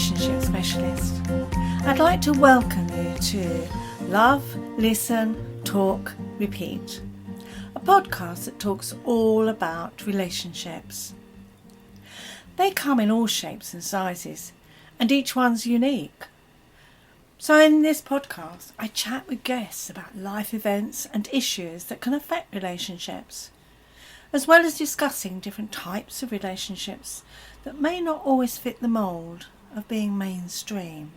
relationship specialist. I'd like to welcome you to Love, Listen, Talk, Repeat, a podcast that talks all about relationships. They come in all shapes and sizes, and each one's unique. So in this podcast, I chat with guests about life events and issues that can affect relationships, as well as discussing different types of relationships that may not always fit the mould of being mainstream.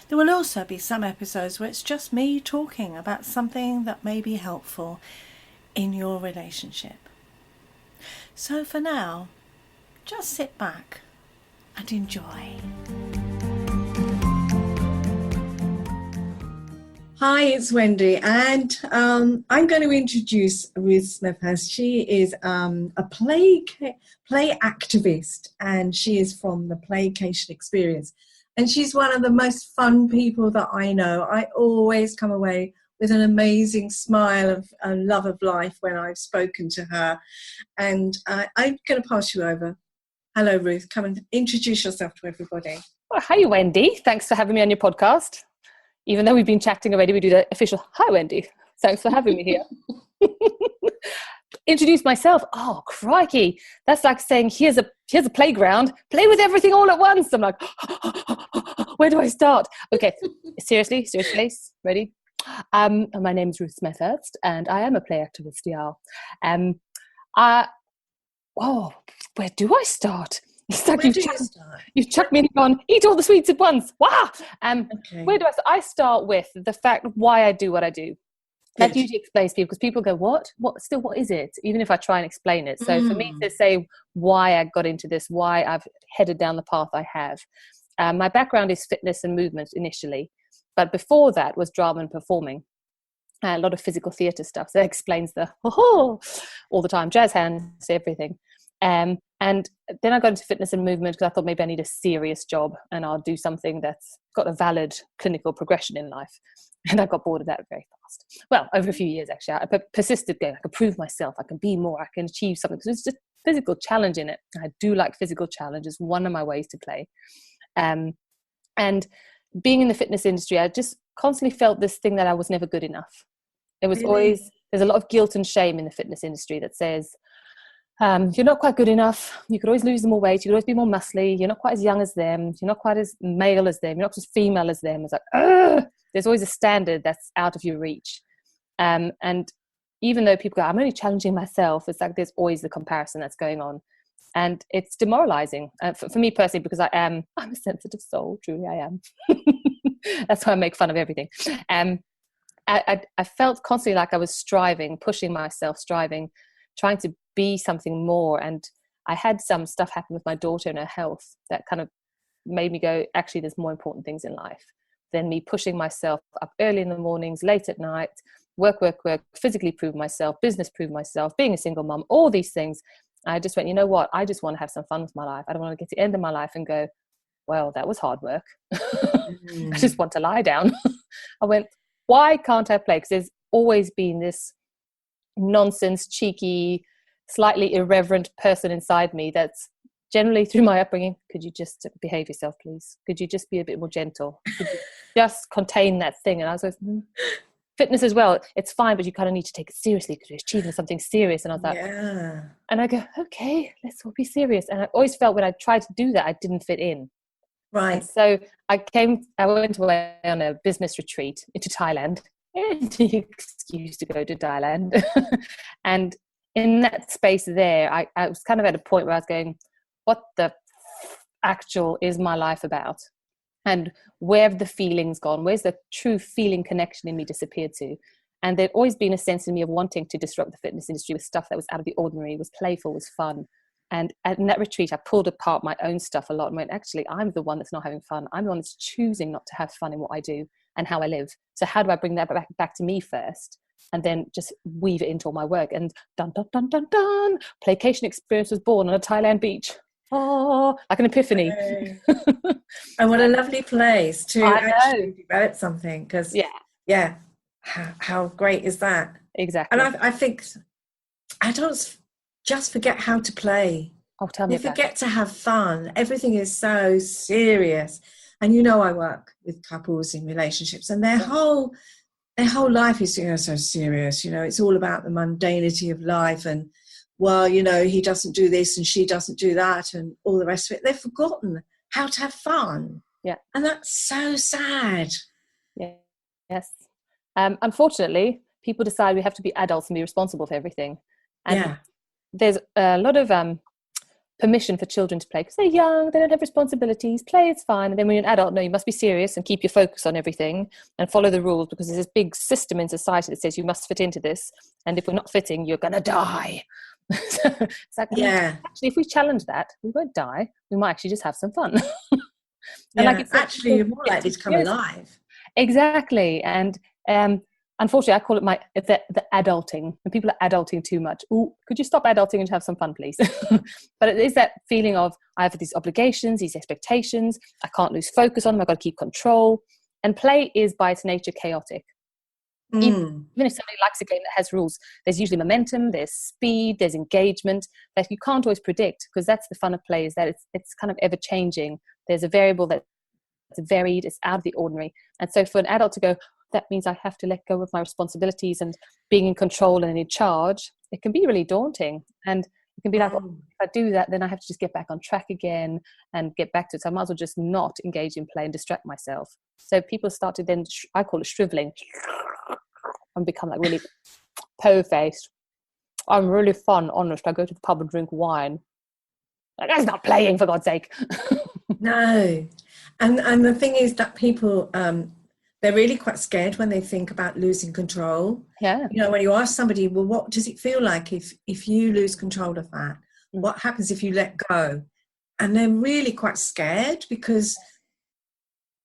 There will also be some episodes where it's just me talking about something that may be helpful in your relationship. So for now, just sit back and enjoy. Hi, it's Wendy, and I'm going to introduce Ruth Smethurst. She is a play activist, and she is from the Playcation Experience. And she's one of the most fun people that I know. I always come away with an amazing smile of love of life when I've spoken to her. And I'm going to pass you over. Hello, Ruth. Come and introduce yourself to everybody. Well, hi, Wendy. Thanks for having me on your podcast. Even though we've been chatting already, we do the official, hi, Wendy. Thanks for having me here. Introduce myself. Oh, crikey. That's like saying, here's a playground. Play with everything all at once. I'm like, where do I start? Okay, seriously, ready? My name is Ruth Smethurst, and I am a play activist, yeah. Where do I start? It's like you've chucked me in and gone, eat all the sweets at once. Wow. Okay. Where do I start? I start with the fact why I do what I do. That usually explains people, because people go, what is it? Even if I try and explain it. So for me to say why I got into this, why I've headed down the path I have. My background is fitness and movement initially, but before that was drama and performing. A lot of physical theatre stuff. So that explains the all the time, jazz hands, everything. And then I got into fitness and movement because I thought maybe I need a serious job and I'll do something that's got a valid clinical progression in life. And I got bored of that very fast. Well, over a few years, actually. I persisted going, I can prove myself, I can be more, I can achieve something. So there's just physical challenge in it. I do like physical challenge. It's one of my ways to play. And being in the fitness industry, I just constantly felt this thing that I was never good enough. It was always, there's a lot of guilt and shame in the fitness industry that says, you're not quite good enough. You could always lose more weight. You could always be more muscly. You're not quite as young as them. You're not quite as male as them. You're not as female as them. It's like, there's always a standard that's out of your reach. And even though people go, I'm only challenging myself, it's like there's always the comparison that's going on. And it's demoralizing for me personally, because I'm a sensitive soul. Truly, I am. That's why I make fun of everything. I felt constantly like I was striving, pushing myself, trying to be something more. And I had some stuff happen with my daughter and her health that kind of made me go, actually, there's more important things in life than me pushing myself up early in the mornings, late at night, work, physically prove myself, business prove myself, being a single mom, all these things. I just went, you know what? I just want to have some fun with my life. I don't want to get to the end of my life and go, well, that was hard work. I just want to lie down. I went, why can't I play? Because there's always been this nonsense, cheeky, slightly irreverent person inside me that's generally through my upbringing. Could you just behave yourself, please? Could you just be a bit more gentle? Could you just contain that thing? And I was like, fitness as well, it's fine, but you kind of need to take it seriously because you're achieving something serious. And I was like, yeah. And I go, okay, let's all be serious. And I always felt when I tried to do that, I didn't fit in. Right. And so I went away on a business retreat into Thailand. Any excuse to go to Thailand. And in that space there, I was kind of at a point where I was going, what the actual is my life about? And where have the feelings gone? Where's the true feeling connection in me disappeared to? And there'd always been a sense in me of wanting to disrupt the fitness industry with stuff that was out of the ordinary, was playful, was fun. And in that retreat, I pulled apart my own stuff a lot and went, actually, I'm the one that's not having fun. I'm the one that's choosing not to have fun in what I do and how I live. So how do I bring that back to me first? And then just weave it into all my work. And dun, dun, dun, dun, dun, Playcation Experience was born on a Thailand beach. Oh, like an epiphany. And what a lovely place to actually develop something. Because, yeah, how great is that? Exactly. And I think adults just forget how to play. Oh, tell me They about forget it. to have fun. Everything is so serious. And I work with couples in relationships, and their whole life is so serious. It's all about the mundanity of life, and he doesn't do this and she doesn't do that and all the rest of it. They've forgotten how to have fun. Yeah. And that's so sad. Yeah. Yes. Unfortunately, people decide we have to be adults and be responsible for everything. And there's a lot of permission for children to play because they're young, they don't have responsibilities, play is fine. And then when you're an adult, no, you must be serious and keep your focus on everything and follow the rules, because there's this big system in society that says you must fit into this, and if we're not fitting, you're gonna die. So it's like, actually, if we challenge that, we won't die, we might actually just have some fun. And like it's actually, you're more likely to come alive. Exactly. And unfortunately, I call it the adulting. When people are adulting too much. Ooh, could you stop adulting and have some fun, please? But it is that feeling of, I have these obligations, these expectations. I can't lose focus on them. I've got to keep control. And play is by its nature chaotic. Even if somebody likes a game that has rules, there's usually momentum, there's speed, there's engagement that you can't always predict, because that's the fun of play, is that it's kind of ever changing. There's a variable that's varied, it's out of the ordinary. And so for an adult to go, that means I have to let go of my responsibilities and being in control and in charge, it can be really daunting. And it can be like, oh, if I do that, then I have to just get back on track again and get back to it. So I might as well just not engage in play and distract myself. So people start to then, I call it shriveling, and become like really po-faced. I'm really fun, honest. I go to the pub and drink wine. Like, that's not playing, for God's sake. No. And the thing is that people, they're really quite scared when they think about losing control. Yeah. When you ask somebody, well, what does it feel like if you lose control of that? What happens if you let go? And they're really quite scared, because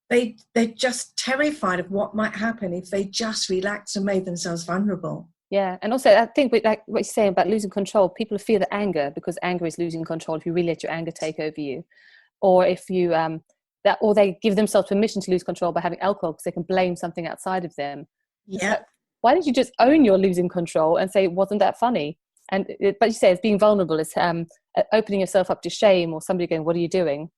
they're just terrified of what might happen if they just relaxed and made themselves vulnerable. Yeah. And also, I think like what you're saying about losing control, people fear the anger, because anger is losing control if you really let your anger take over you. Or if you or they give themselves permission to lose control by having alcohol, because they can blame something outside of them. Yeah. So why don't you just own your losing control and say, wasn't that funny? And but you say it's being vulnerable, it's opening yourself up to shame, or somebody going, what are you doing?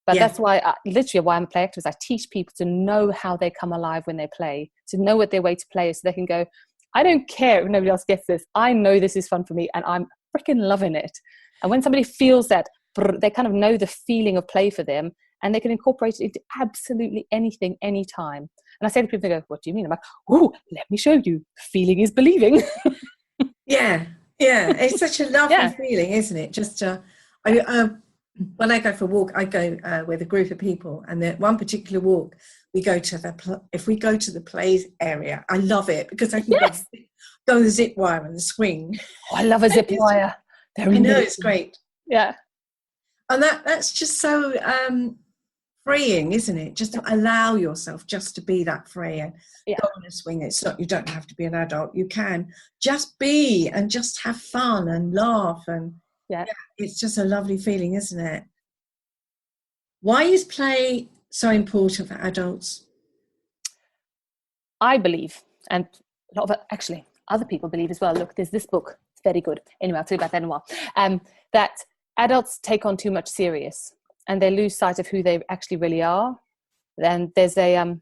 But that's why why I'm a play actor, is I teach people to know how they come alive when they play, to know what their way to play is, so they can go, I don't care if nobody else gets this, I know this is fun for me and I'm freaking loving it. And when somebody feels that, they kind of know the feeling of play for them, and they can incorporate it into absolutely anything, anytime. And I say to people, they go, what do you mean? I'm like, oh, let me show you. Feeling is believing. Yeah. It's such a lovely feeling, isn't it? Just when I go for a walk, I go with a group of people, and one particular walk, we go to if we go to the play area, I love it, because I can go on the zip wire and the swing. Oh, I love a zip wire. I know, it's great. Yeah. And that's just so freeing, isn't it? Just to allow yourself just to be that free and go on a swing. It's not, you don't have to be an adult. You can just be and just have fun and laugh, and it's just a lovely feeling, isn't it? Why is play so important for adults? I believe, and a lot of actually other people believe as well. Look, there's this book. It's very good. Anyway, I'll tell you about that in a while. That adults take on too much serious, and they lose sight of who they actually really are. And there's a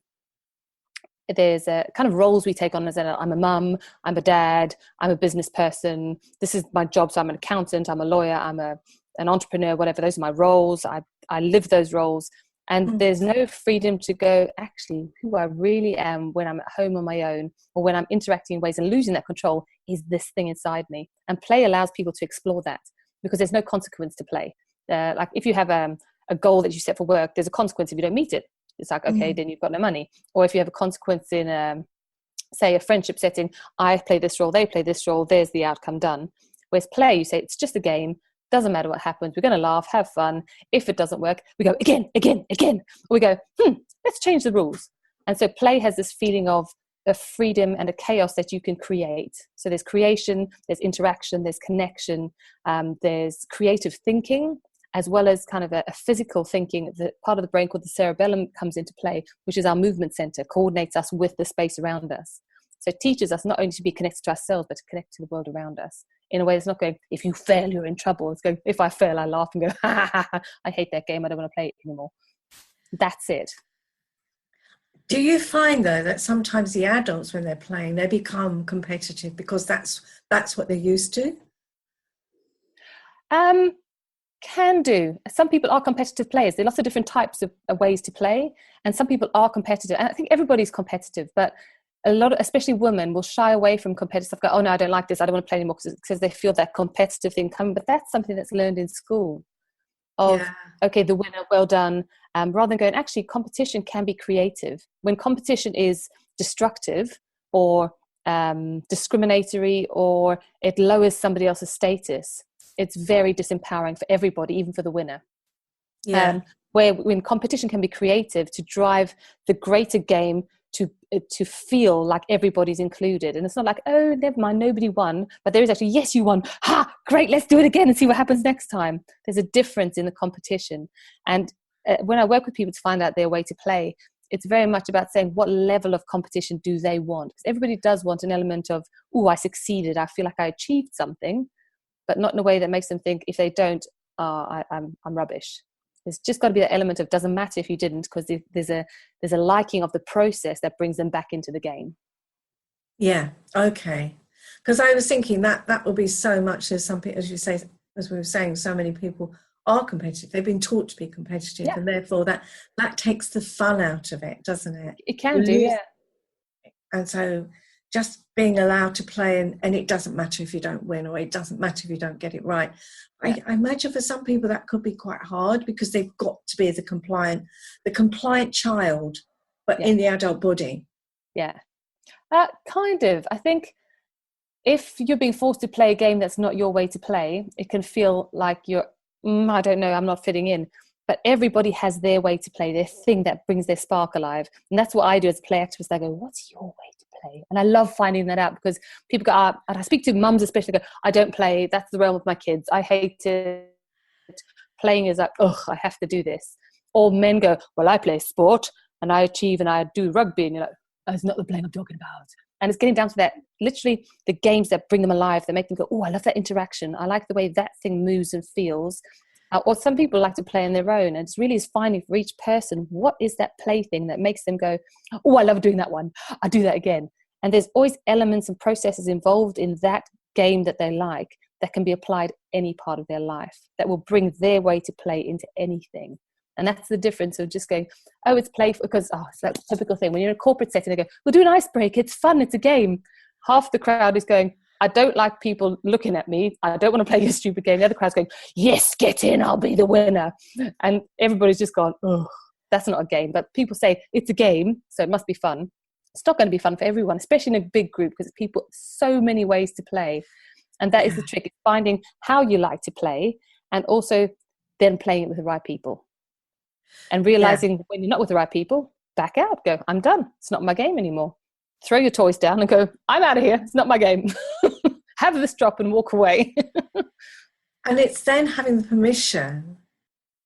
kind of roles we take on as I'm a mum, I'm a dad, I'm a business person. This is my job. So I'm an accountant, I'm a lawyer, I'm an entrepreneur, whatever. Those are my roles. I live those roles. And there's no freedom to go, actually, who I really am when I'm at home on my own, or when I'm interacting in ways and losing that control is this thing inside me. And play allows people to explore that, because there's no consequence to play. Like if you have a goal that you set for work, there's a consequence if you don't meet it. It's like, okay, then you've got no money. Or if you have a consequence in, say, a friendship setting, I play this role, they play this role, there's the outcome done. Whereas play, you say, it's just a game, doesn't matter what happens, we're going to laugh, have fun. If it doesn't work, we go again. Or we go, let's change the rules. And so play has this feeling of a freedom and a chaos that you can create. So there's creation, there's interaction, there's connection, there's creative thinking, as well as kind of a physical thinking. The part of the brain called the cerebellum comes into play, which is our movement center, coordinates us with the space around us. So it teaches us not only to be connected to ourselves, but to connect to the world around us in a way that's not going, if you fail, you're in trouble. It's going, if I fail, I laugh and go, ha ha ha, ha, I hate that game. I don't want to play it anymore. That's it. Do you find, though, that sometimes the adults, when they're playing, they become competitive because that's what they're used to? Can do. Some people are competitive players. There are lots of different types of ways to play, and some people are competitive. And I think everybody's competitive, but a lot of, especially women, will shy away from competitive stuff. Go, oh no, I don't like this. I don't want to play anymore because they feel that competitive thing coming. But that's something that's learned in school. Of okay, the winner, well done. Rather than going, actually, competition can be creative. When competition is destructive or discriminatory, or it lowers somebody else's status, it's very disempowering for everybody, even for the winner. Where when competition can be creative to drive the greater game to feel like everybody's included, and it's not like, oh, never mind, nobody won, but there is actually, yes, you won, ha, great, let's do it again and see what happens next time. There's a difference in the competition, and when I work with people to find out their way to play, it's very much about saying what level of competition do they want, because everybody does want an element of, oh, I succeeded, I feel like I achieved something, but not in a way that makes them think if they don't, I'm rubbish. There's just got to be that element of doesn't matter if you didn't, because there's a liking of the process that brings them back into the game. Yeah, okay. Because I was thinking that will be so much as some people, as you say, as we were saying, so many people are competitive. They've been taught to be competitive, and therefore that takes the fun out of it, doesn't it? It can do, yeah. And so just being allowed to play, and it doesn't matter if you don't win, or it doesn't matter if you don't get it right. I imagine for some people that could be quite hard, because they've got to be the compliant child, but in the adult body. Yeah. Kind of. I think if you're being forced to play a game that's not your way to play, it can feel like you're, I don't know, I'm not fitting in. But everybody has their way to play, their thing that brings their spark alive. And that's what I do as a play activist. I go, what's your way to play? And I love finding that out, because people go, and I speak to mums especially, go, I don't play. That's the realm of my kids. I hate it. Playing is like, ugh, I have to do this. Or men go, well, I play sport and I achieve and I do rugby. And you're like, oh, it's not the playing I'm talking about. And it's getting down to that, literally the games that bring them alive, that make them go, oh, I love that interaction. I like the way that thing moves and feels. Or some people like to play on their own, and it's really is finding for each person, what is that plaything that makes them go, oh, I love doing that one. I'll do that again. And there's always elements and processes involved in that game that they like that can be applied any part of their life, that will bring their way to play into anything. And that's the difference of just going, oh, it's playful, because it's that typical thing. When you're in a corporate setting, they go, we'll do an icebreaker. It's fun. It's a game. Half the crowd is going, I don't like people looking at me. I don't want to play your stupid game. The other crowd's going, yes, get in. I'll be the winner. And everybody's just gone, oh, that's not a game. But people say it's a game, so it must be fun. It's not going to be fun for everyone, especially in a big group, because people, so many ways to play. And that is the trick, finding how you like to play, and also then playing it with the right people. And realizing when you're not with the right people, back out, go, I'm done. It's not my game anymore. Throw your toys down and go, I'm out of here. It's not my game. Have this drop and walk away. And it's then having the permission,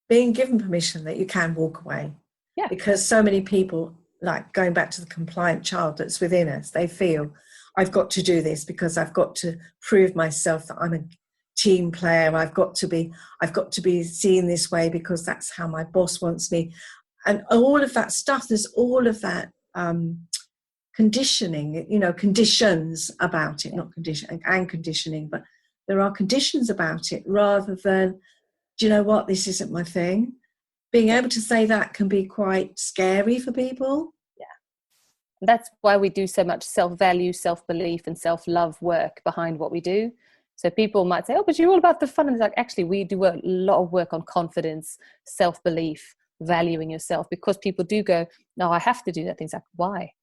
being given permission that you can walk away. Yeah. Because so many people, like going back to the compliant child that's within us, they feel, I've got to do this because I've got to prove myself that I'm a team player. I've got to be seen this way because that's how my boss wants me. And all of that stuff, there's all of that conditioning, conditions about it, not condition and conditioning, but there are conditions about it, rather than, do you know what, this isn't my thing. Being able to say that can be quite scary for people. Yeah. That's why we do so much self-value, self-belief and self-love work behind what we do. So people might say, oh, but you're all about the fun. And it's like, actually, we do a lot of work on confidence, self-belief, valuing yourself, because people do go, no, I have to do that. Things like, why?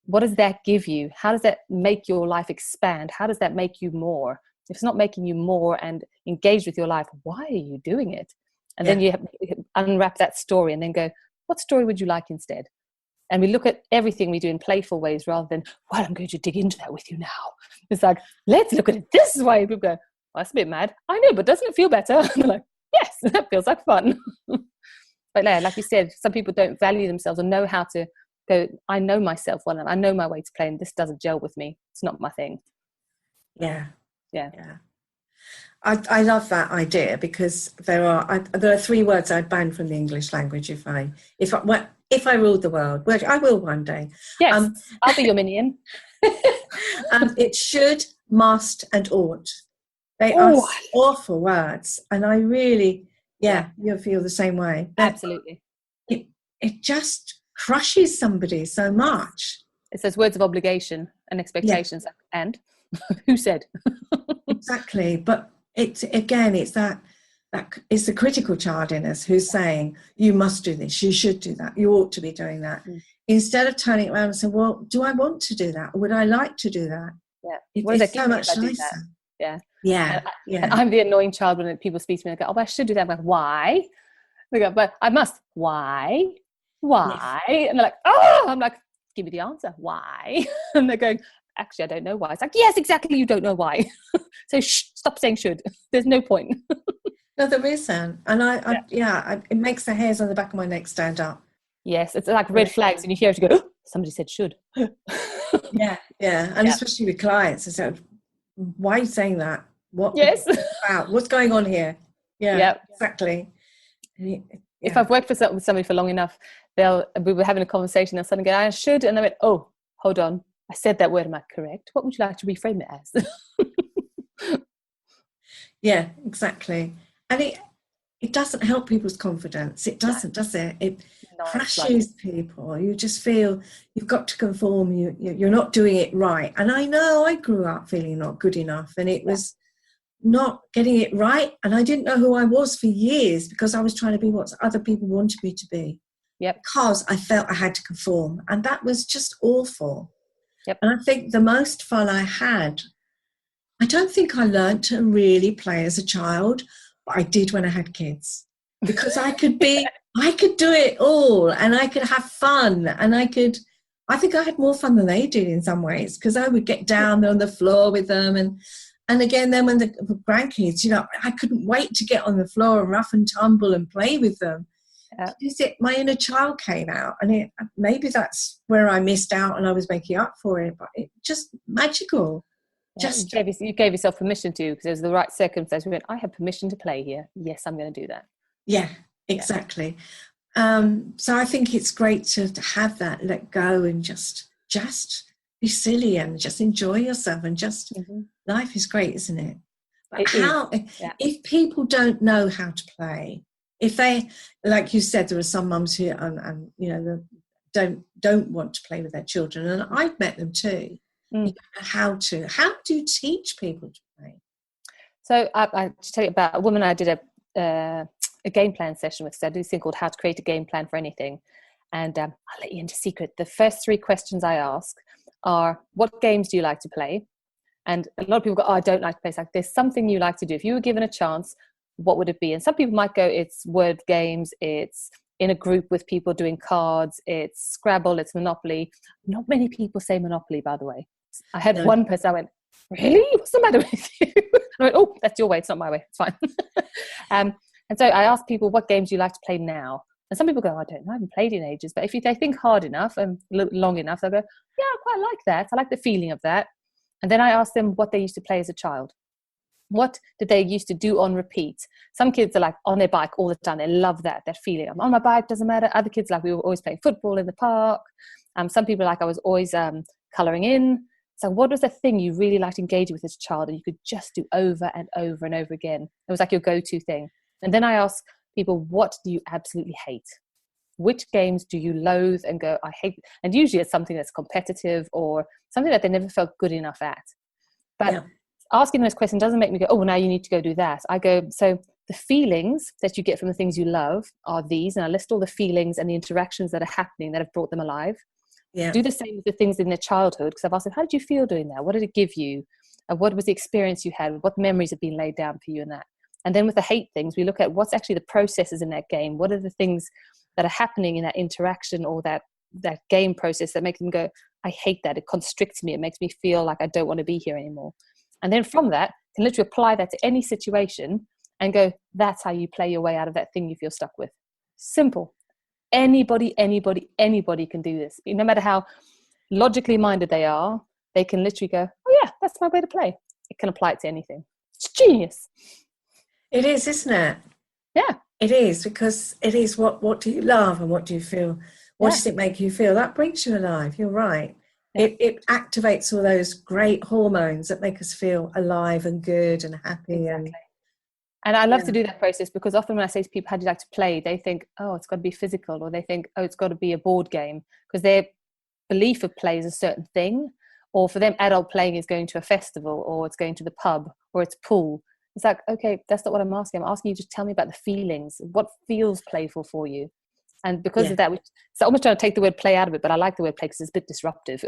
What does that give you? How does that make your life expand? How does that make you more? If it's not making you more and engaged with your life, why are you doing it? And then you unwrap that story and then go, what story would you like instead? And we look at everything we do in playful ways, rather than, well, I'm going to dig into that with you now. It's like, let's look at it this way. People go, well, that's a bit mad. I know, but doesn't it feel better? And they're like, yes, that feels like fun. But yeah, like you said, some people don't value themselves or know how to go, I know myself well, and I know my way to play, and this doesn't gel with me. It's not my thing. Yeah. Yeah. Yeah. I love that idea, because there are 3 words I'd ban from the English language if I ruled the world, which I will one day. Yes, I'll be your minion. It should, must, and ought. They are awful words, and I really, you'll feel the same way. Absolutely. It just crushes somebody so much. It says words of obligation and expectations, and who said? Exactly, but it's that it's the critical child in us who's saying, you must do this, you should do that, you ought to be doing that. Instead of turning it around and saying, well, do I want to do that? Or would I like to do that? It's so much nicer. And I'm the annoying child when people speak to me and go, oh, I should do that. I'm like, why? They go, but I must. Why? Yes. And they're like, oh, I'm like, give me the answer. Why? And they're going, actually, I don't know why. It's like, yes, exactly, you don't know why. So stop saying should. There's no point. No, there isn't. And it makes the hairs on the back of my neck stand up. Yes, it's like red flags, and you hear it go, oh, somebody said should. And especially with clients, it's like, why are you saying that? What? Yes. Wow, what's going on here? Exactly. If I've worked with somebody for long enough, we were having a conversation, they'll suddenly go, I should, and I went, oh, hold on, I said that word, am I correct? What would you like to reframe it as? Yeah, exactly. And it doesn't help people's confidence. It doesn't, does it? It crushes people. You just feel you've got to conform. You're not doing it right. And I know I grew up feeling not good enough, and it was not getting it right. And I didn't know who I was for years, because I was trying to be what other people wanted me to be. Because I felt I had to conform. And that was just awful. And I think the most fun I had, I don't think I learned to really play as a child, but I did when I had kids, because I could do it all, and I could have fun, and I think I had more fun than they did in some ways, because I would get down there on the floor with them, and again, then when the grandkids, I couldn't wait to get on the floor and rough and tumble and play with them. My inner child came out, and maybe that's where I missed out, and I was making up for it, but it's just magical. You gave yourself permission to, because it was the right circumstance. We went, I have permission to play here. Yes, I'm going to do that. Yeah, exactly. So I think it's great to have that, let go, and just be silly and just enjoy yourself, and just life is great, isn't it? But if people don't know how to play, if they, like you said, there are some mums who don't want to play with their children, and I've met them too. How do you teach people to play? So I to tell you about a woman I did a game plan session with. So I do this thing called How to Create a Game Plan for Anything. And I'll let you into a secret. The first 3 questions I ask are, what games do you like to play? And a lot of people go, oh, I don't like to play. It's like, there's something you like to do. If you were given a chance, what would it be? And some people might go, it's word games, it's in a group with people doing cards, it's Scrabble, it's Monopoly. Not many people say Monopoly, by the way. I had one person, I went, really? What's the matter with you? I went, oh, that's your way, it's not my way, it's fine. And so I asked people, what games do you like to play now? And some people go, I don't know, I haven't played in ages. But if they think hard enough and long enough, they'll go, yeah, I quite like that. I like the feeling of that. And then I asked them what they used to play as a child. What did they used to do on repeat? Some kids are like on their bike all the time. They love that feeling. I'm on my bike, doesn't matter. Other kids like we were always playing football in the park. Some people like I was always colouring in. So what was the thing you really liked engaging with as a child and you could just do over and over and over again? It was like your go-to thing. And then I asked people, what do you absolutely hate? Which games do you loathe and go, I hate? And usually it's something that's competitive or something that they never felt good enough at. But asking those questions doesn't make me go, oh, well, now you need to go do that. I go, so the feelings that you get from the things you love are these. And I list all the feelings and the interactions that are happening that have brought them alive. Yeah. Do the same with the things in their childhood, because I've asked them, how did you feel doing that? What did it give you? What was the experience you had? What memories have been laid down for you in that? And then with the hate things, we look at what's actually the processes in that game. What are the things that are happening in that interaction or that game process that make them go, I hate that. It constricts me. It makes me feel like I don't want to be here anymore. And then from that, you can literally apply that to any situation and go, that's how you play your way out of that thing you feel stuck with. Simple. Anybody can do this. No matter how logically minded they are, they can literally go, oh yeah, that's my way to play. It can apply it to anything. It's genius. It is, isn't it? Yeah. It is, because it is what do you love and what do you feel? What does it make you feel? That brings you alive. You're right. Yeah. It activates all those great hormones that make us feel alive and good and happy. Exactly. And I love to do that process, because often when I say to people, how do you like to play? They think, oh, it's got to be physical, or they think, oh, it's got to be a board game, because their belief of play is a certain thing, or for them, adult playing is going to a festival, or it's going to the pub, or it's pool. It's like, okay, that's not what I'm asking. I'm asking you to tell me about the feelings. What feels playful for you? And because of that, so almost trying to take the word play out of it, but I like the word play because it's a bit disruptive.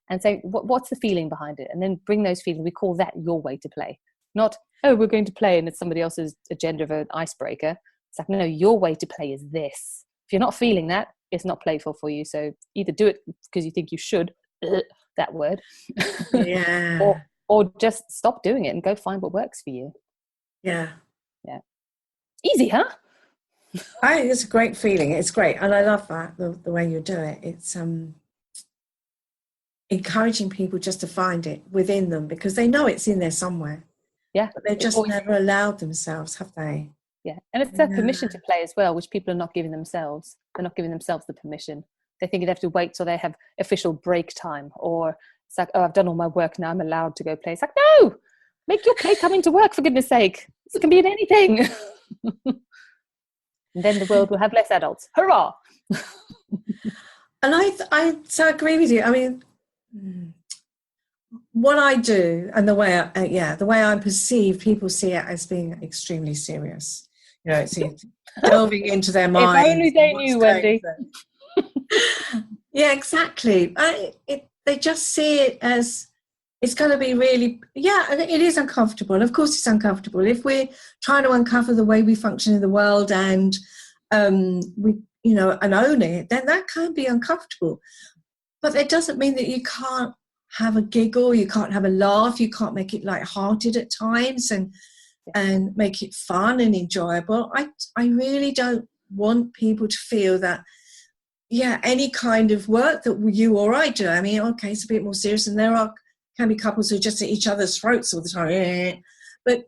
And say, what's the feeling behind it? And then bring those feelings. We call that your way to play. Not, oh, we're going to play and it's somebody else's agenda of an icebreaker. It's like, no, your way to play is this. If you're not feeling that, it's not playful for you. So either do it because you think you should, that word, or just stop doing it and go find what works for you. Yeah. Easy, huh? It's a great feeling. It's great. And I love that, the way you do it. It's encouraging people just to find it within them, because they know it's in there somewhere. Yeah. But they've just never allowed themselves, have they? Yeah. And it's that permission to play as well, which people are not giving themselves. They're not giving themselves the permission. They think they have to wait till they have official break time, or it's like, oh, I've done all my work now, I'm allowed to go play. It's like, no, make your play coming to work, for goodness sake. This can be in anything. And then the world will have less adults. Hurrah! And I so agree with you. I mean, what I do and the way I'm perceived, people see it as being extremely serious. You know, it's delving into their mind. If only they knew, Wendy. Yeah, exactly. They just see it as it's going to be really, it is uncomfortable. Of course it's uncomfortable. If we're trying to uncover the way we function in the world and we, and own it, then that can be uncomfortable. But that doesn't mean that you can't have a giggle, you can't have a laugh, you can't make it lighthearted at times and make it fun and enjoyable. I really don't want people to feel that, any kind of work that you or I do. I mean, okay, it's a bit more serious, and there can be couples who are just at each other's throats all the time. But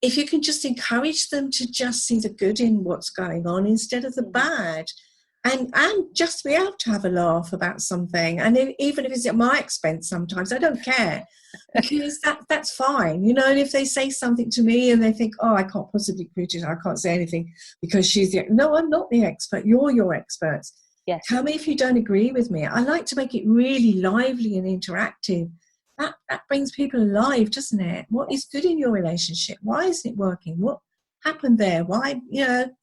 if you can just encourage them to just see the good in what's going on instead of the bad, and just be able to have a laugh about something, and even if it's at my expense sometimes, I don't care, because that's fine, and if they say something to me and they think, oh, I can't possibly criticize, I can't say anything because no, I'm not the expert, you're your experts. Yes. Tell me if you don't agree with me. I like to make it really lively and interactive. That brings people alive, doesn't it? What is good in your relationship? Why isn't it working? What happened there? Why,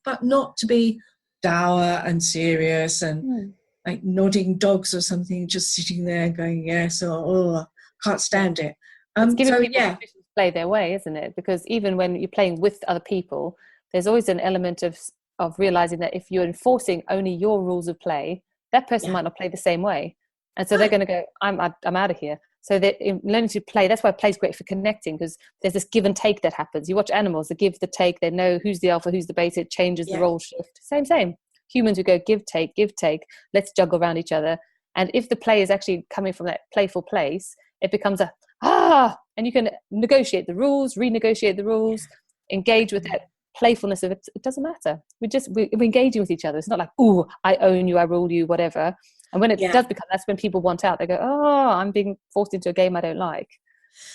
but not to be dour and serious and like nodding dogs or something, just sitting there going yes, or can't stand it. It's giving people permission to play their way, isn't it? Because even when you're playing with other people, there's always an element of realizing that if you're enforcing only your rules of play, that person might not play the same way, and so they're going to go, I'm out of here. So they're learning to play. That's why play is great for connecting, because there's this give and take that happens. You watch animals, the give, the take. They know who's the alpha, who's the beta. It changes the role shift. Same. Humans who go give, take. Let's juggle around each other. And if the play is actually coming from that playful place, it becomes and you can negotiate the rules, renegotiate the rules, engage with that playfulness of it. It doesn't matter. We're engaging with each other. It's not like, ooh, I own you, I rule you, whatever. And when it does become, that's when people want out. They go, oh, I'm being forced into a game I don't like.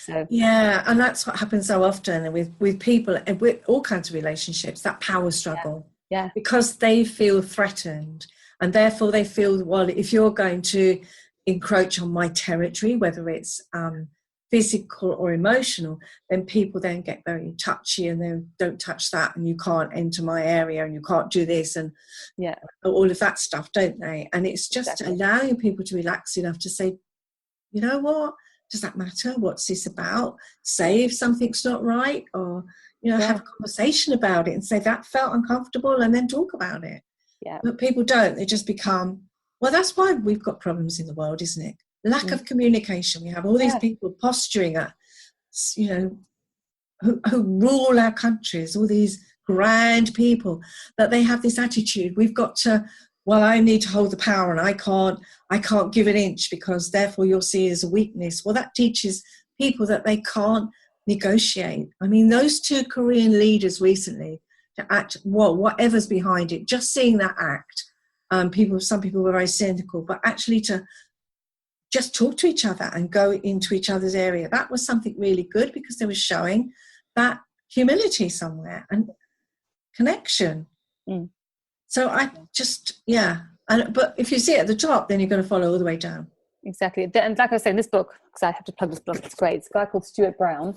So and that's what happens so often with people and with all kinds of relationships, that power struggle. Yeah. Because they feel threatened, and therefore they feel, well, if you're going to encroach on my territory, whether it's physical or emotional, then people then get very touchy and then don't touch that, and you can't enter my area and you can't do this, and all of that stuff, don't they? And it's just allowing people to relax enough to say, you know what, does that matter? What's this about? Say if something's not right, or have a conversation about it and say that felt uncomfortable, and then talk about it. But people don't. They just become, well, that's why we've got problems in the world, isn't it? Lack of communication. We have all these people posturing at, who rule our countries, all these grand people, that they have this attitude. We've got to, well, I need to hold the power, and I can't give an inch, because therefore you'll see it as a weakness. Well, that teaches people that they can't negotiate. I mean, those two Korean leaders recently to act, well, whatever's behind it, just seeing that act, some people were very cynical, but actually to just talk to each other and go into each other's area, that was something really good, because they were showing that humility somewhere and connection. So I just, but if you see it at the top, then you're going to follow all the way down. Exactly. And like I was saying, this book, because I have to plug this book, it's great. It's a guy called Stuart Brown.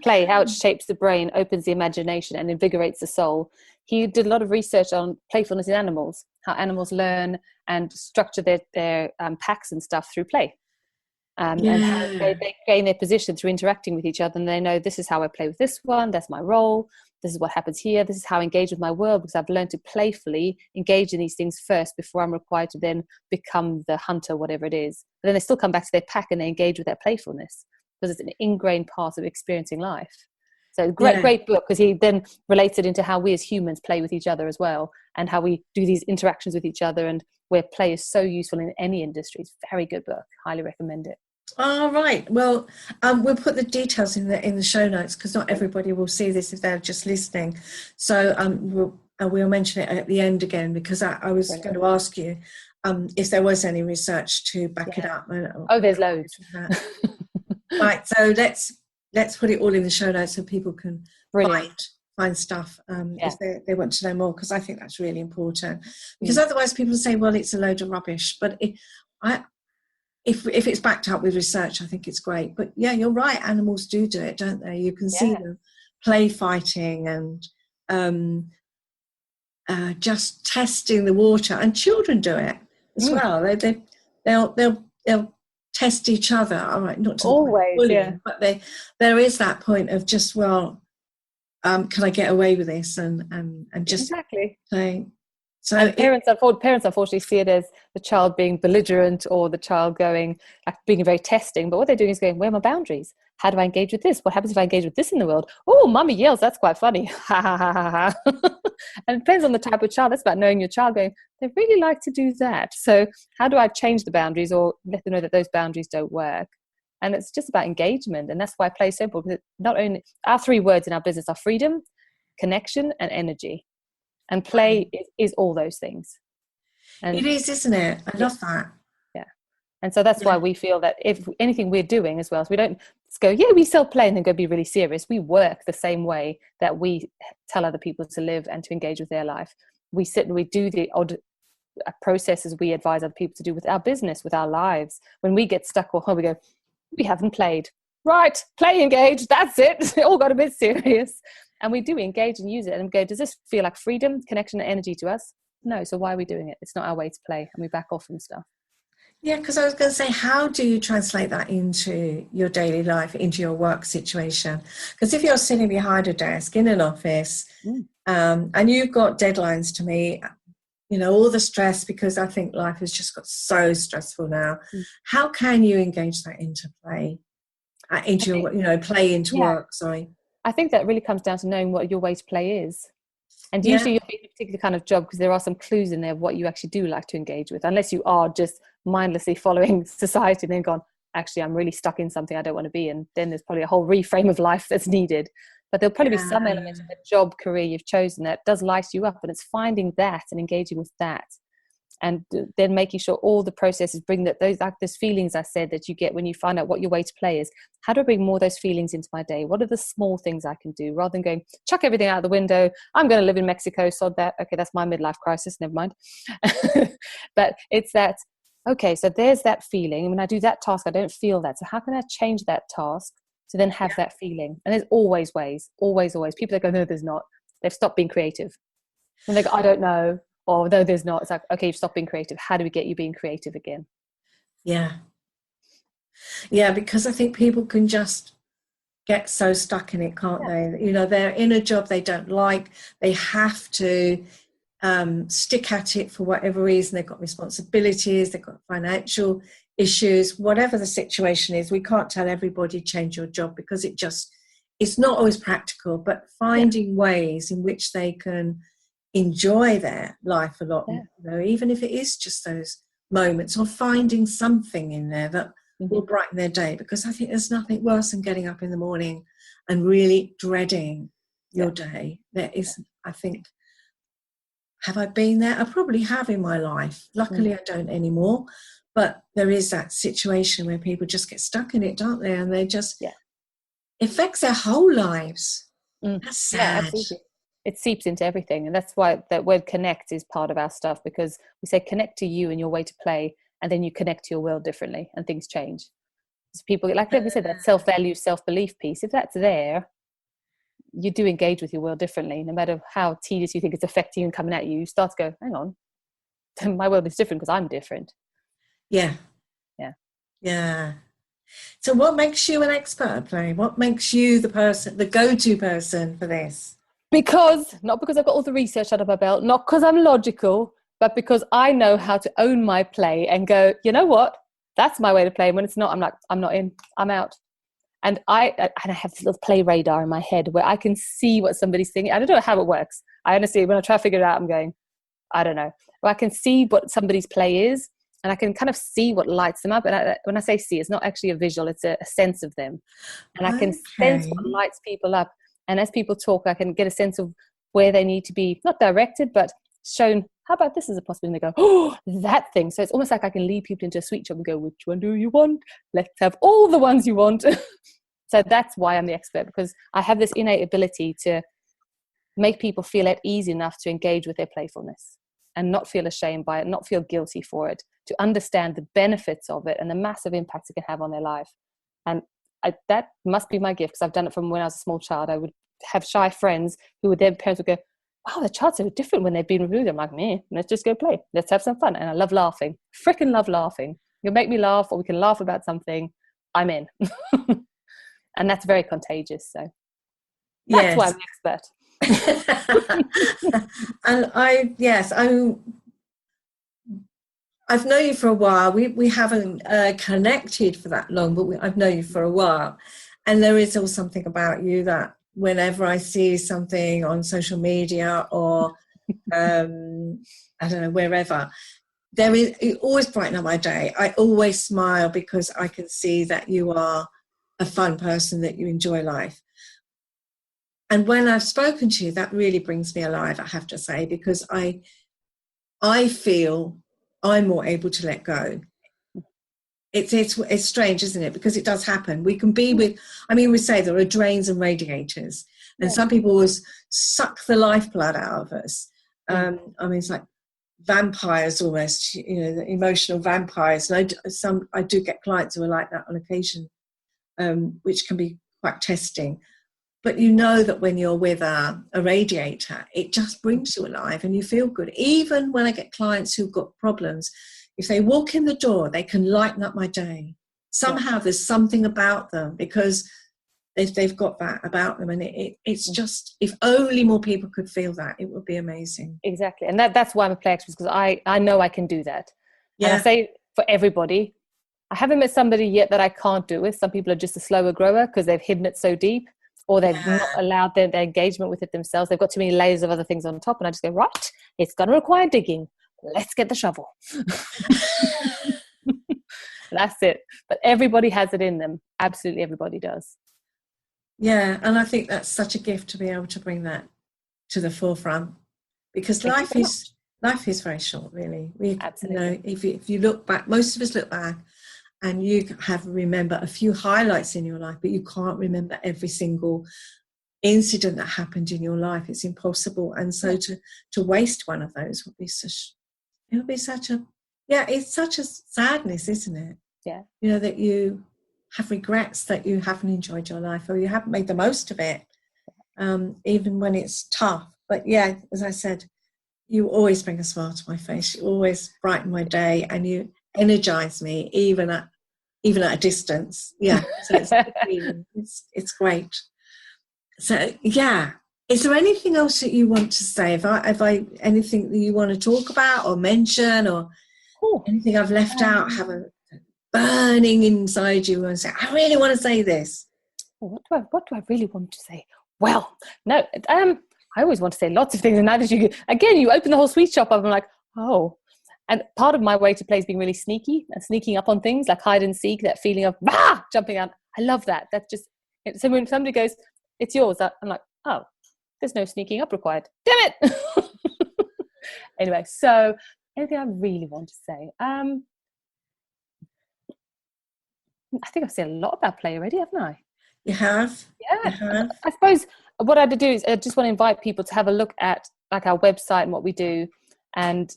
Play, how it shapes the brain, opens the imagination, and invigorates the soul. He did a lot of research on playfulness in animals, how animals learn and structure their packs and stuff through play. And how they gain their position through interacting with each other, and they know, this is how I play with this one, that's my role, this is what happens here, this is how I engage with my world, because I've learned to playfully engage in these things first before I'm required to then become the hunter, whatever it is. But then they still come back to their pack and they engage with their playfulness, because it's an ingrained part of experiencing life. So great book, because he then relates it into how we as humans play with each other as well, and how we do these interactions with each other, and where play is so useful in any industry. It's a very good book. Highly recommend it. All right. Well, we'll put the details in the show notes, because not everybody will see this if they're just listening. So we'll mention it at the end again, because I was going to ask you if there was any research to back it up. There's loads. Right. So let's put it all in the show notes so people can find stuff if they want to know more, because I think that's really important. Because otherwise people say, well, it's a load of rubbish. But if it's backed up with research, I think it's great. But yeah, you're right. Animals do it, don't they? You can see them play fighting and just testing the water. And children do it as well. They'll test each other. All right, not to always, bullying, but there is that point of just, well, can I get away with this? And just play. So and parents unfortunately see it as the child being belligerent, or the child being very testing. But what they're doing is going, where are my boundaries? How do I engage with this? What happens if I engage with this in the world? Oh, mummy yells, that's quite funny. Ha ha ha ha ha. And it depends on the type of child. That's about knowing your child, going, they really like to do that. So how do I change the boundaries, or let them know that those boundaries don't work? And it's just about engagement. And that's why play is so important. Not only our 3 words in our business are freedom, connection, and energy. And play is all those things. And it is, isn't it? I love that. Yeah. And so that's why we feel that if anything we're doing as well, so we don't just go, we sell play and then go be really serious. We work the same way that we tell other people to live and to engage with their life. We sit and we do the odd processes we advise other people to do with our business, with our lives. When we get stuck, we go, we haven't played. Right, play, engage, that's it. It all got a bit serious. And we do engage and use it and go, does this feel like freedom, connection, and energy to us? No. So why are we doing it? It's not our way to play, and we back off from stuff. Yeah, because I was going to say, how do you translate that into your daily life, into your work situation? Because if you're sitting behind a desk in an office and you've got deadlines to meet, all the stress, because I think life has just got so stressful now. How can you engage that into play, play into work, sorry? I think that really comes down to knowing what your way to play is. And usually you'll be in a particular kind of job, because there are some clues in there of what you actually do like to engage with, unless you are just mindlessly following society and then gone, actually, I'm really stuck in something I don't want to be in. Then there's probably a whole reframe of life that's needed. But there'll probably be some element of the job career you've chosen that does light you up, and it's finding that and engaging with that. And then making sure all the processes bring those feelings I said that you get when you find out what your way to play is. How do I bring more of those feelings into my day? What are the small things I can do, rather than going, chuck everything out the window, I'm going to live in Mexico, sod that. Okay, that's my midlife crisis, never mind. But it's that, okay, so there's that feeling. When I do that task, I don't feel that. So how can I change that task to then have that feeling? And there's always ways, always. People that go, no, there's not. They've stopped being creative. And they go, I don't know. Or no, there's not. It's like, okay, you've stopped being creative. How do we get you being creative again? Yeah, because I think people can just get so stuck in it, can't they? They're in a job they don't like. They have to stick at it for whatever reason. They've got responsibilities. They've got financial issues. Whatever the situation is, we can't tell everybody change your job, because it's not always practical. But finding ways in which they can enjoy their life a lot, even if it is just those moments, or finding something in there that will brighten their day, because I think there's nothing worse than getting up in the morning and really dreading your day. There is, I think, have I been there? I probably have in my life. Luckily, I don't anymore. But there is that situation where people just get stuck in it, don't they? And they just, affects their whole lives. That's sad. Yeah, absolutely. It seeps into everything. And that's why that word connect is part of our stuff, because we say connect to you and your way to play, and then you connect to your world differently and things change. So people, like we said, that self-value, self-belief piece, if that's there, you do engage with your world differently. No matter how tedious you think it's affecting you and coming at you, you start to go, hang on, my world is different because I'm different. Yeah. So what makes you an expert at play? What makes you the go-to person for this? Not because I've got all the research under my belt, not because I'm logical, but because I know how to own my play and go, you know what? That's my way to play. And when it's not, I'm like, I'm not in, I'm out. And I have this little play radar in my head where I can see what somebody's thinking. I don't know how it works. I honestly, when I try to figure it out, I'm going, I don't know. But I can see what somebody's play is, and I can kind of see what lights them up. And when I say see, it's not actually a visual, it's a sense of them. And I can sense what lights people up. And as people talk, I can get a sense of where they need to be, not directed, but shown, how about this as a possibility? And they go, oh, that thing. So it's almost like I can lead people into a sweet shop and go, which one do you want? Let's have all the ones you want. So that's why I'm the expert, because I have this innate ability to make people feel at ease enough to engage with their playfulness and not feel ashamed by it, not feel guilty for it, to understand the benefits of it and the massive impacts it can have on their life. And that must be my gift, because I've done it from when I was a small child. I would have shy friends who their parents would go, wow, the child's so different when they've been removed. I'm like, man, let's just go play. Let's have some fun. And I love laughing. Freaking love laughing. You'll make me laugh, or we can laugh about something. I'm in. And that's very contagious. So that's why I'm an expert. And I've known you for a while. We haven't connected for that long, but I've known you for a while. And there is also something about you that whenever I see something on social media or I don't know, wherever, it always brightens up my day. I always smile because I can see that you are a fun person, that you enjoy life. And when I've spoken to you, that really brings me alive, I have to say, because I feel I'm more able to let go. It's strange, isn't it? Because it does happen. We can be we say there are drains and radiators, and some people always suck the lifeblood out of us. It's like vampires almost, the emotional vampires. And I do get clients who are like that on occasion, which can be quite testing. But you know that when you're with a radiator, it just brings you alive and you feel good. Even when I get clients who've got problems, if they walk in the door, they can lighten up my day. Somehow there's something about them because they've got that about them. And it's just, if only more people could feel that, it would be amazing. Exactly. And that's why I'm a play expert, because I know I can do that. Yeah. And I say for everybody, I haven't met somebody yet that I can't do it. Some people are just a slower grower because they've hidden it so deep, or they've not allowed their engagement with it themselves. They've got too many layers of other things on top. And I just go, right, it's going to require digging. Let's get the shovel. That's it. But everybody has it in them. Absolutely everybody does. Yeah, and I think that's such a gift to be able to bring that to the forefront, because life is very short, really. Absolutely. If you look back, most of us look back and you remember a few highlights in your life, but you can't remember every single incident that happened in your life. It's impossible. And so to waste one of those would be such a sadness, isn't it? Yeah. That you have regrets that you haven't enjoyed your life, or you haven't made the most of it, even when it's tough. But yeah, as I said, you always bring a smile to my face. You always brighten my day, and you energize me even at a distance. Yeah, so it's great. So yeah, is there anything else that you want to say? If I anything that you want to talk about or mention, or anything I've left out, have a burning inside you and say, I really want to say this? What do I really want to say? Well, no, I always want to say lots of things, and now that you open the whole sweet shop up, I'm like, And part of my way to play is being really sneaky and sneaking up on things like hide and seek, that feeling of jumping out. I love that. That's just, so when somebody goes, it's yours, I'm like, oh, there's no sneaking up required. Damn it. Anyway, so anything I really want to say. I think I've said a lot about play already, haven't I? You have? Yeah. You have. I suppose what I'd do is I just want to invite people to have a look at like our website and what we do, and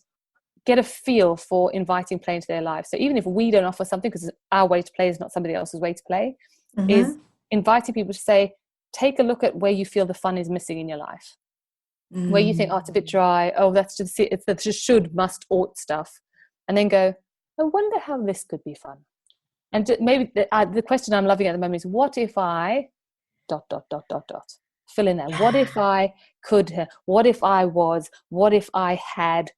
get a feel for inviting play into their life. So even if we don't offer something, because our way to play is not somebody else's way to play, is inviting people to say, take a look at where you feel the fun is missing in your life. Where you think, oh, it's a bit dry. Oh, that's just it's the should, must, ought stuff. And then go, I wonder how this could be fun. And maybe the question I'm loving at the moment is, what if I ... fill in there. What if I could, what if I was, what if I had?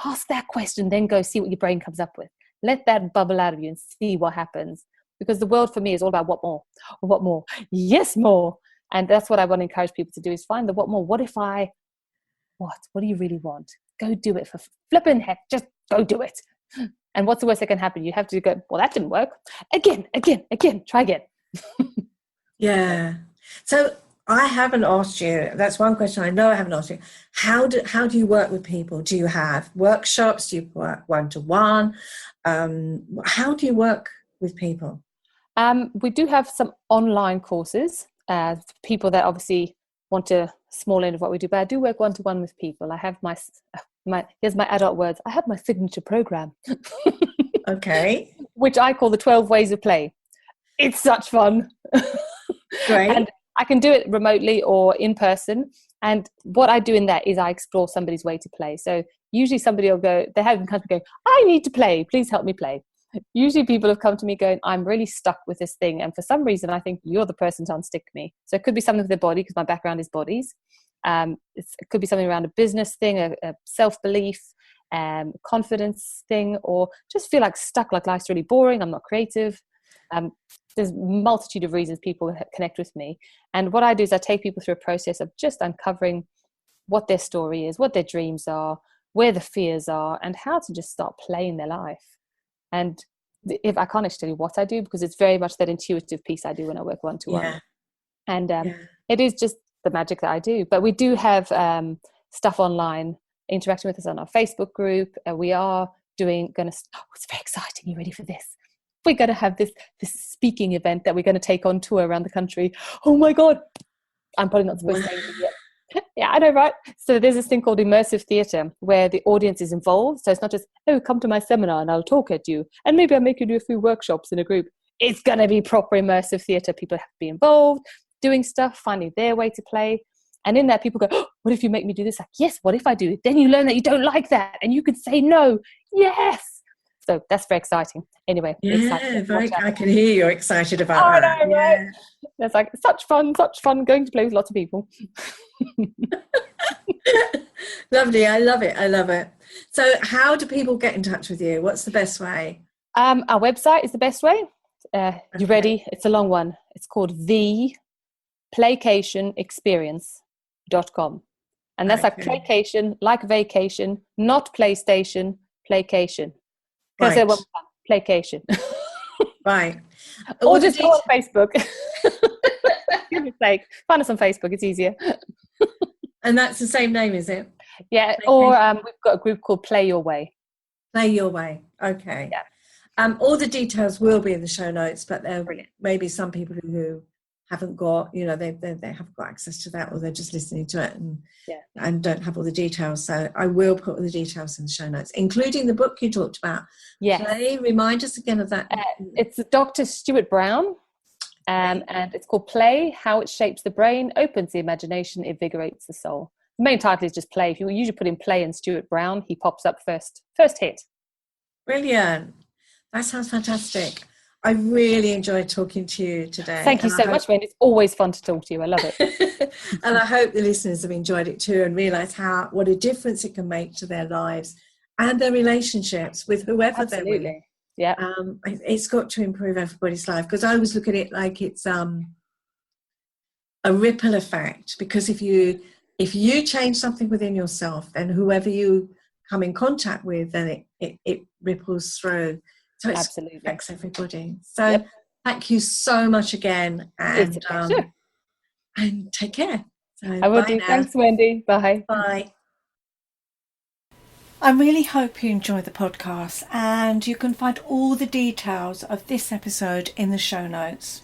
Ask that question, then go see what your brain comes up with. Let that bubble out of you and see what happens. Because the world for me is all about what more? What more? Yes, more. And that's what I want to encourage people to do, is find the what more. What if I, what do you really want? Go do it, for flipping heck. Just go do it. And what's the worst that can happen? You have to go, well, that didn't work. Again, try again. Yeah. So I haven't asked you, that's one question I know I haven't asked you. How do you work with people? Do you have workshops? Do you work one-to-one? How do you work with people? We do have some online courses for people that obviously want a small end of what we do, but I do work one-to-one with people. I have my here's my adult words, I have my signature program. Okay. Which I call the 12 Ways of Play. It's such fun. Great. And I can do it remotely or in person. And what I do in that is I explore somebody's way to play. So usually somebody will go, they haven't come to me going, I need to play, please help me play. Usually people have come to me going, I'm really stuck with this thing. And for some reason, I think you're the person to unstick me. So it could be something with their body, because my background is bodies. It could be something around a business thing, a self-belief, confidence thing, or just feel like stuck, like life's really boring, I'm not creative. There's a multitude of reasons people connect with me. And what I do is I take people through a process of just uncovering what their story is, what their dreams are, where the fears are, and how to just start playing their life. And if I can't actually tell you what I do, because it's very much that intuitive piece I do when I work one-to-one. Yeah. And it is just the magic that I do. But we do have stuff online, interacting with us on our Facebook group. We are it's very exciting. You ready for this? We're going to have this speaking event that we're going to take on tour around the country. Oh my God. I'm probably not supposed to say anything yet. Yeah, I know, right? So there's this thing called immersive theatre, where the audience is involved. So it's not just, oh, come to my seminar and I'll talk at you. And maybe I'll make you do a few workshops in a group. It's going to be proper immersive theatre. People have to be involved, doing stuff, finding their way to play. And in that, people go, oh, what if you make me do this? Like, yes, what if I do it? Then you learn that you don't like that. And you can say no. Yes. So that's very exciting. Anyway, I can hear you're excited about that. Know, right? It's like such fun going to play with lots of people. Lovely. I love it. So how do people get in touch with you? What's the best way? Our website is the best way. You ready? It's a long one. It's called the playcationexperience.com. And that's like playcation, like vacation, not PlayStation, playcation. Can I say one more time? Playcation. Right. Or just go on Facebook. Give me sake. Find us on Facebook, it's easier. And that's the same name, is it? Yeah, or we've got a group called Play Your Way. Play Your Way. Okay. Yeah. All the details will be in the show notes, but there may be some people who haven't got, they haven't got access to that, or they're just listening to it and don't have all the details. So I will put all the details in the show notes, including the book you talked about. Yes. Play, remind us again of that. It's Dr. Stuart Brown, and it's called Play, How It Shapes the Brain, Opens the Imagination, Invigorates the Soul. The main title is just Play. If you usually put in Play and Stuart Brown, he pops up first hit. Brilliant. That sounds fantastic. I really enjoyed talking to you today. Thank you so much, Wayne. It's always fun to talk to you. I love it. And I hope the listeners have enjoyed it too, and realise what a difference it can make to their lives and their relationships with whoever they're with. Yeah. It's got to improve everybody's life, because I always look at it like it's a ripple effect, because if you change something within yourself, then whoever you come in contact with, then it ripples through. So it affects everybody. So thank you so much again. And, it's a pleasure. And take care. So I will do. Now. Thanks, Wendy. Bye. Bye. I really hope you enjoyed the podcast, and you can find all the details of this episode in the show notes.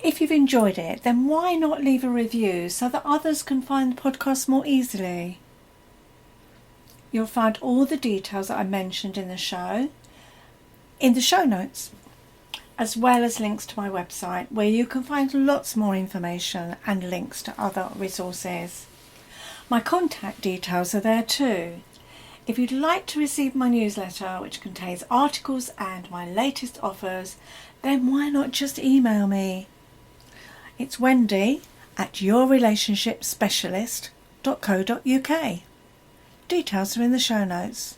If you've enjoyed it, then why not leave a review so that others can find the podcast more easily? You'll find all the details that I mentioned in the show notes, as well as links to my website, where you can find lots more information and links to other resources. My contact details are there too. If you'd like to receive my newsletter, which contains articles and my latest offers, then why not just email me? It's wendy@yourrelationshipspecialist.co.uk. Details are in the show notes.